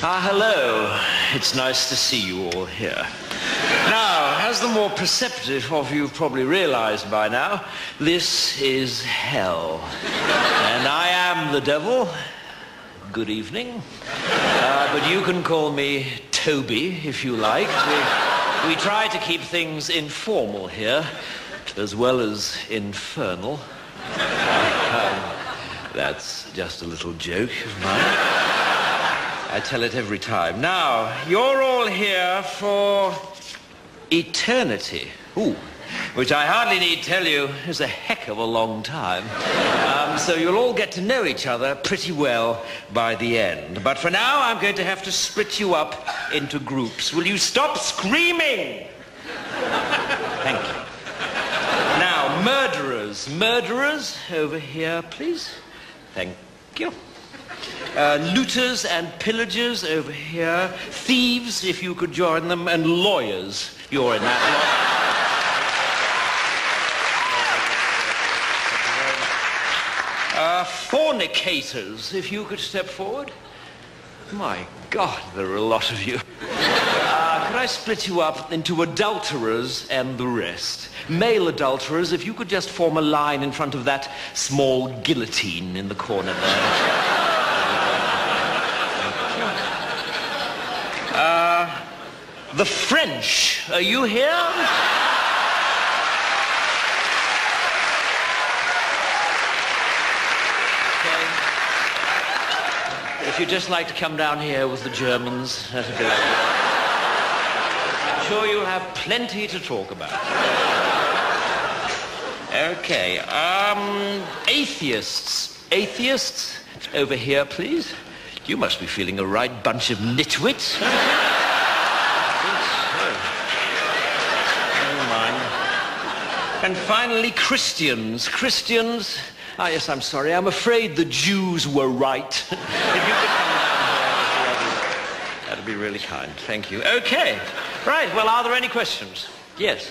Hello. It's nice to see you all here. Now, as the more perceptive of you probably realized by now, this is hell. And I am the devil. Good evening. But you can call me Toby, if you like. We try to keep things informal here, as well as infernal. That's just a little joke of mine. I tell it every time. Now, you're all here for eternity. Ooh, which I hardly need tell you is a heck of a long time. So you'll all get to know each other pretty well by the end. But for now, I'm going to have to split you up into groups. Will you stop screaming? Thank you. Now, murderers. Murderers, over here, please. Thank you. Looters and pillagers over here. Thieves, if you could join them. And lawyers. You're in that lot. Fornicators, if you could step forward. My God, there are a lot of you. Could I split you up into adulterers and the rest? Male adulterers, if you could just form a line in front of that small guillotine in the corner there. The French, are you here? Okay. If you'd just like to come down here with the Germans, that'd be lovely. I'm sure you'll have plenty to talk about. Okay, atheists. Atheists, over here, please. You must be feeling a right bunch of nitwits. And finally, Christians. Christians. Yes, I'm sorry. I'm afraid the Jews were right. If you could come down here, that'd be really kind. Thank you. Okay. Right. Well, are there any questions? Yes.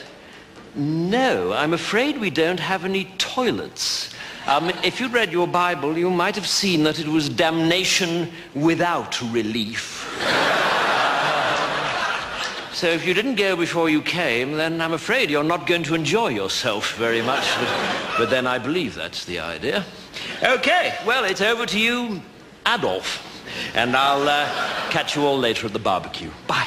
No, I'm afraid we don't have any toilets. If you'd read your Bible, you might have seen that it was damnation without relief. So if you didn't go before you came, then I'm afraid you're not going to enjoy yourself very much. But then I believe that's the idea. Okay, well, it's over to you, Adolf. And I'll catch you all later at the barbecue. Bye.